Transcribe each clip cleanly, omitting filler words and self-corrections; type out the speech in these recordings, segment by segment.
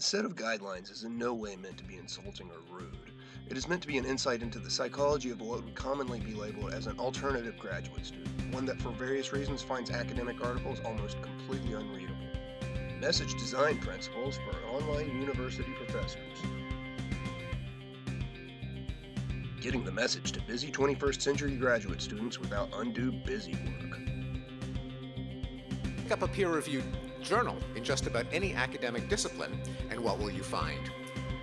The set of guidelines is in no way meant to be insulting or rude. It is meant to be an insight into the psychology of what would commonly be labeled as an alternative graduate student, one that for various reasons finds academic articles almost completely unreadable. Message design principles for online university professors. Getting the message to busy 21st century graduate students without undue busy work. Pick up a peer-reviewed journal in just about any academic discipline, and what will you find?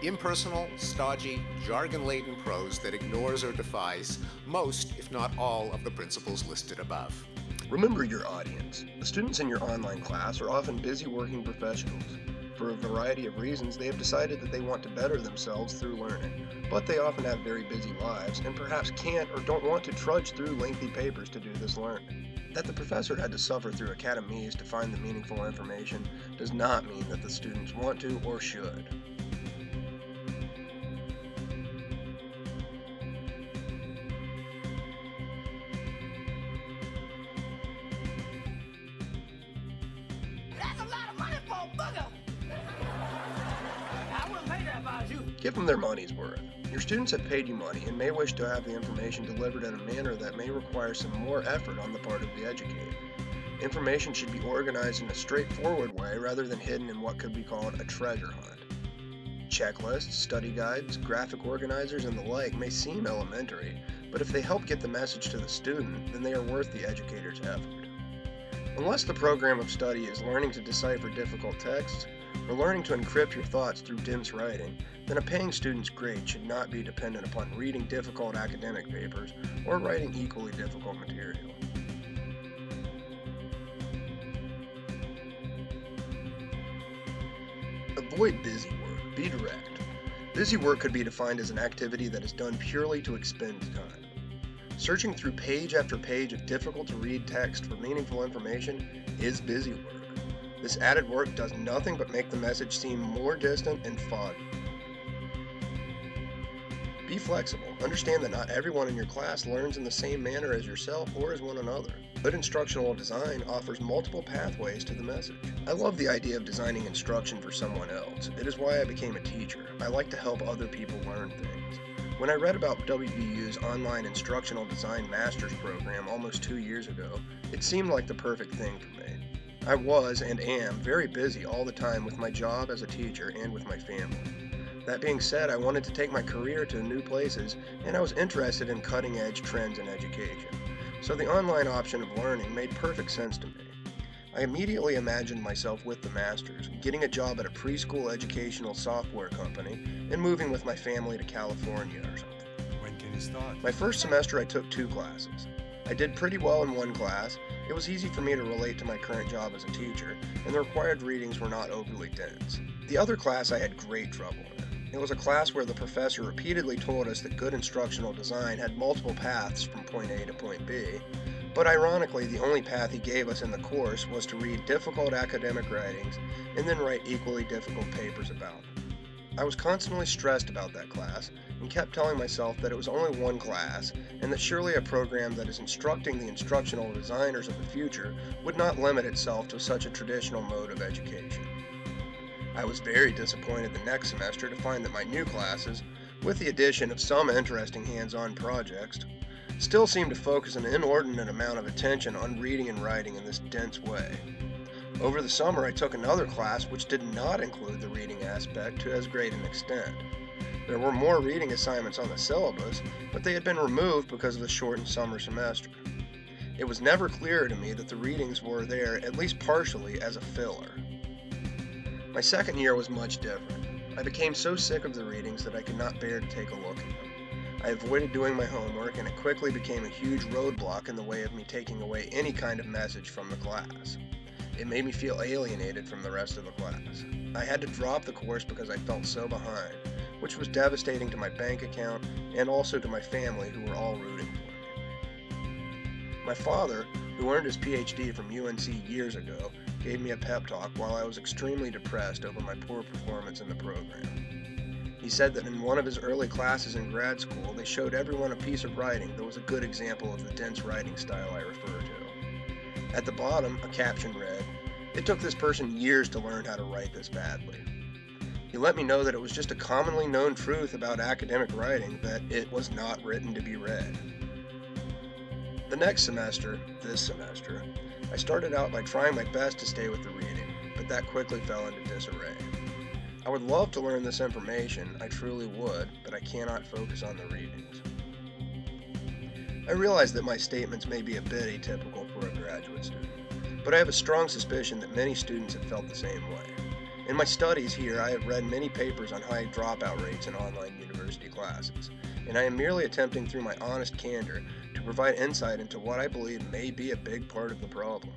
Impersonal, stodgy, jargon-laden prose that ignores or defies most, if not all, of the principles listed above. Remember your audience. The students in your online class are often busy working professionals. For a variety of reasons, they have decided that they want to better themselves through learning, but they often have very busy lives and perhaps can't or don't want to trudge through lengthy papers to do this learning. That the professor had to suffer through academies to find the meaningful information does not mean that the students want to or should. That's a lot of money for a booger. I wouldn't pay that if I was you. Give them their money's worth. Your students have paid you money and may wish to have the information delivered in a manner that may require some more effort on the part of the educator. Information should be organized in a straightforward way rather than hidden in what could be called a treasure hunt. Checklists, study guides, graphic organizers, and the like may seem elementary, but if they help get the message to the student, then they are worth the educator's effort. Unless the program of study is learning to decipher difficult texts, or learning to encrypt your thoughts through dense writing, then a paying student's grade should not be dependent upon reading difficult academic papers or writing equally difficult material. Avoid busy work. Be direct. Busy work could be defined as an activity that is done purely to expend time. Searching through page after page of difficult-to-read text for meaningful information is busy work. This added work does nothing but make the message seem more distant and foggy. Be flexible. Understand that not everyone in your class learns in the same manner as yourself or as one another. Good instructional design offers multiple pathways to the message. I love the idea of designing instruction for someone else. It is why I became a teacher. I like to help other people learn things. When I read about WVU's online instructional design master's program almost 2 years ago, it seemed like the perfect thing for me. I was and am very busy all the time with my job as a teacher and with my family. That being said, I wanted to take my career to new places, and I was interested in cutting-edge trends in education. So the online option of learning made perfect sense to me. I immediately imagined myself with the masters, getting a job at a preschool educational software company, and moving with my family to California or something. When can you start? My first semester I took 2 classes. I did pretty well in one class. It was easy for me to relate to my current job as a teacher, and the required readings were not overly dense. The other class I had great trouble in. It was a class where the professor repeatedly told us that good instructional design had multiple paths from point A to point B, but ironically the only path he gave us in the course was to read difficult academic writings and then write equally difficult papers about them. I was constantly stressed about that class and kept telling myself that it was only one class and that surely a program that is instructing the instructional designers of the future would not limit itself to such a traditional mode of education. I was very disappointed the next semester to find that my new classes, with the addition of some interesting hands-on projects, still seemed to focus an inordinate amount of attention on reading and writing in this dense way. Over the summer I took another class which did not include the reading aspect to as great an extent. There were more reading assignments on the syllabus, but they had been removed because of the shortened summer semester. It was never clear to me that the readings were there, at least partially, as a filler. My second year was much different. I became so sick of the readings that I could not bear to take a look at them. I avoided doing my homework, and it quickly became a huge roadblock in the way of me taking away any kind of message from the class. It made me feel alienated from the rest of the class. I had to drop the course because I felt so behind, which was devastating to my bank account and also to my family who were all rooting for me. My father, who earned his PhD from UNC years ago, gave me a pep talk while I was extremely depressed over my poor performance in the program. He said that in one of his early classes in grad school, they showed everyone a piece of writing that was a good example of the dense writing style I refer to. At the bottom, a caption read, "It took this person years to learn how to write this badly." He let me know that it was just a commonly known truth about academic writing that it was not written to be read. The next semester, this semester, I started out by trying my best to stay with the reading, but that quickly fell into disarray. I would love to learn this information, I truly would, but I cannot focus on the readings. I realize that my statements may be a bit atypical for a graduate student, but I have a strong suspicion that many students have felt the same way. In my studies here, I have read many papers on high dropout rates in online university classes, and I am merely attempting through my honest candor to provide insight into what I believe may be a big part of the problem.